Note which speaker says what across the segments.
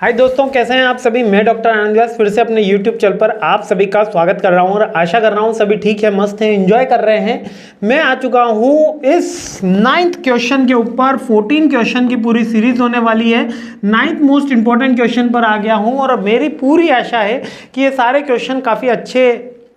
Speaker 1: हाय दोस्तों, कैसे हैं आप सभी। मैं डॉक्टर आनंद व्यास फिर से अपने यूट्यूब चैनल पर आप सभी का स्वागत कर रहा हूं और आशा कर रहा हूं सभी ठीक है, मस्त हैं, एंजॉय कर रहे हैं। मैं आ चुका हूं इस 9th क्वेश्चन के ऊपर। 14 क्वेश्चन की पूरी सीरीज होने वाली है। 9th मोस्ट इंपॉर्टेंट क्वेश्चन पर आ गया हूं और मेरी पूरी आशा है कि ये सारे क्वेश्चन काफ़ी अच्छे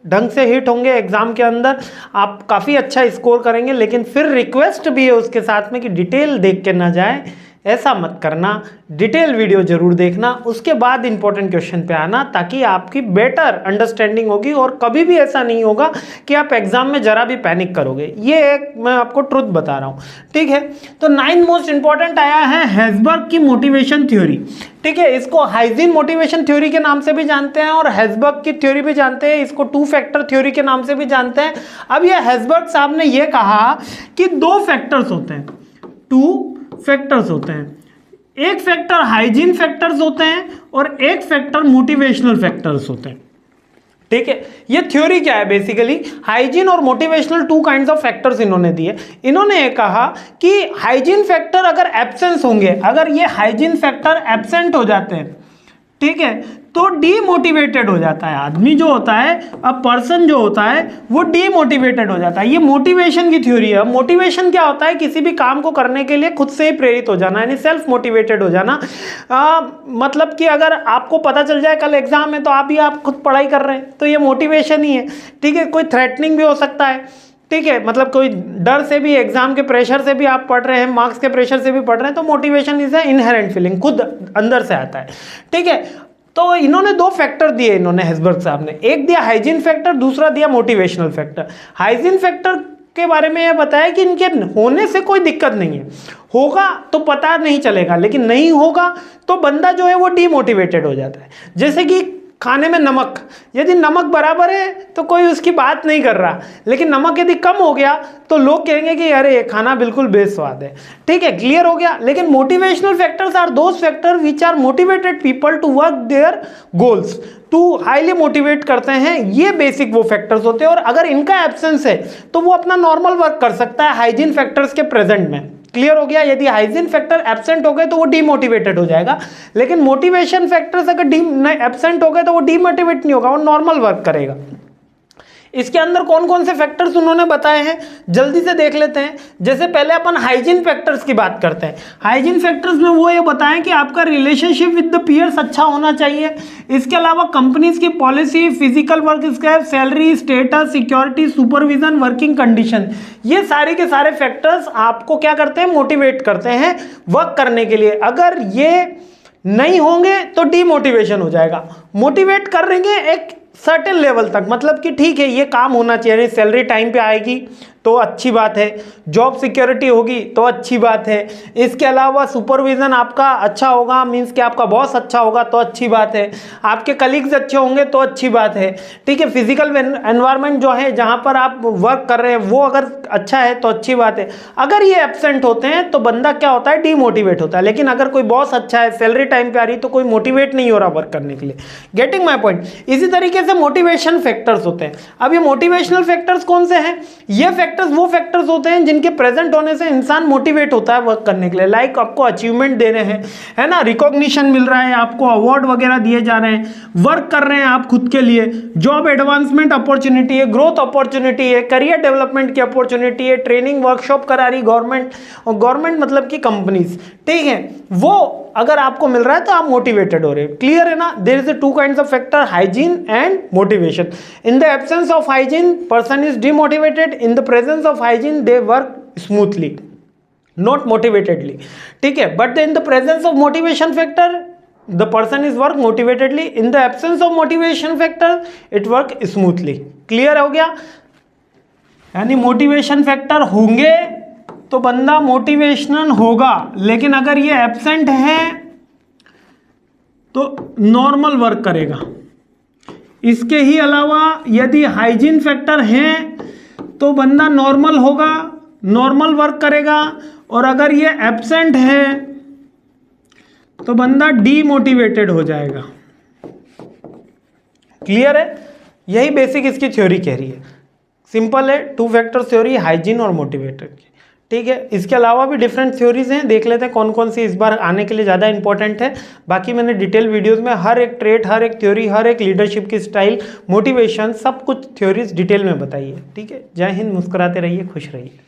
Speaker 1: ढंग से हिट होंगे एग्जाम के अंदर, आप काफ़ी अच्छा स्कोर करेंगे। लेकिन फिर रिक्वेस्ट भी है उसके साथ में कि डिटेल देख के ना जाए, ऐसा मत करना, डिटेल वीडियो जरूर देखना, उसके बाद इंपॉर्टेंट क्वेश्चन पे आना, ताकि आपकी बेटर अंडरस्टैंडिंग होगी और कभी भी ऐसा नहीं होगा कि आप एग्जाम में जरा भी पैनिक करोगे। ये एक मैं आपको ट्रुथ बता रहा हूँ, ठीक है। तो 9th मोस्ट इंपॉर्टेंट आया है हेज़बर्ग की मोटिवेशन थ्योरी, ठीक है। इसको हाइजीन मोटिवेशन थ्योरी के नाम से भी जानते हैं और हेज़बर्ग की थ्योरी भी जानते हैं, इसको 2 फैक्टर थ्योरी के नाम से भी जानते हैं। अब ये हेज़बर्ग साहब ने ये कहा कि 2 फैक्टर्स होते हैं, 2 फैक्टर्स होते हैं। एक फैक्टर हाइजीन फैक्टर्स होते हैं और एक फैक्टर मोटिवेशनल फैक्टर्स होते हैं, ठीक है। ये थ्योरी क्या है, बेसिकली हाइजीन और मोटिवेशनल 2 काइंड्स ऑफ फैक्टर्स इन्होंने दिए। इन्होंने ये कहा कि हाइजीन फैक्टर अगर एब्सेंस होंगे, अगर ये हाइजीन फैक्टर एब्सेंट हो जाते हैं, ठीक है, तो डीमोटिवेटेड हो जाता है आदमी जो होता है, अब पर्सन जो होता है वो डीमोटिवेटेड हो जाता है। ये मोटिवेशन की थ्योरी है। मोटिवेशन क्या होता है, किसी भी काम को करने के लिए खुद से ही प्रेरित हो जाना, यानी सेल्फ मोटिवेटेड हो जाना। मतलब कि अगर आपको पता चल जाए कल एग्जाम है तो आप खुद पढ़ाई कर रहे हैं, तो ये मोटिवेशन ही है, ठीक है। कोई थ्रेटनिंग भी हो सकता है, ठीक है, मतलब कोई डर से भी, एग्जाम के प्रेशर से भी आप पढ़ रहे हैं, मार्क्स के प्रेशर से भी पढ़ रहे हैं, तो motivation is a inherent feeling, खुद अंदर से आता है, ठीक है। तो इन्होंने 2 फैक्टर दिए, इन्होंने हेज़बर्ग साहब ने, एक दिया हाइजीन फैक्टर, दूसरा दिया मोटिवेशनल फैक्टर। हाइजीन फैक्टर के बारे में यह बताया कि इनके होने से कोई दिक्कत नहीं है, होगा तो पता नहीं चलेगा, लेकिन नहीं होगा तो बंदा जो है वो डीमोटिवेटेड हो जाता है। जैसे कि खाने में नमक, यदि नमक बराबर है तो कोई उसकी बात नहीं कर रहा, लेकिन नमक यदि कम हो गया तो लोग कहेंगे कि अरे ये खाना बिल्कुल बेस्वाद है, ठीक है, क्लियर हो गया। लेकिन motivational factors are those factor which are motivated people to work their goals, to highly motivate करते हैं। ये बेसिक वो फैक्टर्स होते हैं और अगर इनका एब्सेंस है तो वो अपना नॉर्मल वर्क कर सकता है हाइजीन फैक्टर्स के प्रेजेंट में, क्लियर हो गया। यदि हाइजीन फैक्टर एब्सेंट हो गए तो वो डीमोटिवेटेड हो जाएगा, लेकिन मोटिवेशन फैक्टर्स अगर एब्सेंट हो गए तो वो डीमोटिवेट नहीं होगा, वो नॉर्मल वर्क करेगा। इसके अंदर कौन कौन से फैक्टर्स उन्होंने बताए हैं जल्दी से देख लेते हैं। जैसे पहले अपन हाइजीन फैक्टर्स की बात करते हैं। हाइजीन फैक्टर्स में वो ये बताएं कि आपका रिलेशनशिप विद द पीयर्स अच्छा होना चाहिए। इसके अलावा कंपनीज की policy, physical work scape, salary, status, security, supervision, working condition, ये सारे के सारे फैक्टर्स आपको क्या करते हैं, मोटिवेट करते हैं वर्क करने के लिए। अगर ये नहीं होंगे तो डीमोटिवेशन हो जाएगा। मोटिवेट करेंगे एक सर्टेन लेवल तक, मतलब कि ठीक है ये काम होना चाहिए, सैलरी टाइम पे आएगी तो अच्छी बात है, जॉब सिक्योरिटी होगी तो अच्छी बात है, इसके अलावा सुपरविजन आपका अच्छा होगा, मींस कि आपका बॉस अच्छा होगा तो अच्छी बात है, आपके कलीग्स अच्छे होंगे तो अच्छी बात है, ठीक है। फिजिकल एनवायरनमेंट जो है जहाँ पर आप वर्क कर रहे हैं वो अगर अच्छा है तो अच्छी बात है। अगर ये एब्सेंट होते हैं तो बंदा क्या होता है, डीमोटिवेट होता है। लेकिन अगर कोई बॉस अच्छा है, सैलरी टाइम पे आ रही, तो कोई मोटिवेट नहीं हो रहा वर्क करने के लिए। Getting my point. इसी तरीके से मोटिवेशन फैक्टर्स होते हैं। अब ये मोटिवेशनल फैक्टर्स कौन से हैं, ये वो फैक्टर्स होते हैं जिनके प्रेजेंट होने से इंसान मोटिवेट होता है वर्क करने के लिए। लाइक आपको अचीवमेंट दे रहे हैं, है ना, रिकॉग्निशन मिल रहा है, आपको अवार्ड वगैरह दिए जा रहे हैं, वर्क कर रहे हैं आप खुद के लिए, जॉब एडवांसमेंट अपॉर्चुनिटी है, ग्रोथ अपॉर्चुनिटी है, करियर डेवलपमेंट की अपॉर्चुनिटी है, ट्रेनिंग वर्कशॉप करा रही गवर्नमेंट, और गवर्नमेंट मतलब कि कंपनीज, ठीक है, वो अगर आपको मिल रहा है तो आप मोटिवेटेड हो रहे हो। क्लियर है ना। There is 2 kinds of factor, hygiene and motivation. In the absence of hygiene person is demotivated, in the presence of hygiene they work smoothly, not motivatedly, ठीक है। But in the presence of motivation factor the person is work motivatedly, in the absence of motivation factor it work smoothly. Clear हो गया। यानी motivation factor होंगे तो बंदा motivational होगा, लेकिन अगर ये एब्सेंट है तो नॉर्मल वर्क करेगा। इसके ही अलावा यदि हाइजीन फैक्टर हैं तो बंदा नॉर्मल होगा, नॉर्मल वर्क करेगा, और अगर ये एब्सेंट है तो बंदा डीमोटिवेटेड हो जाएगा। क्लियर है। यही बेसिक इसकी थ्योरी कह रही है, सिंपल है। 2 फैक्टर थ्योरी, हाइजीन और मोटिवेटर की, ठीक है। इसके अलावा भी डिफरेंट थ्योरीज हैं, देख लेते हैं कौन कौन सी इस बार आने के लिए ज़्यादा इंपॉर्टेंट है। बाकी मैंने डिटेल वीडियोस में हर एक ट्रेट, हर एक थ्योरी, हर एक लीडरशिप की स्टाइल, मोटिवेशन, सब कुछ थ्योरीज डिटेल में बताई है। ठीक है। जय हिंद, मुस्कुराते रहिए, खुश रहिए।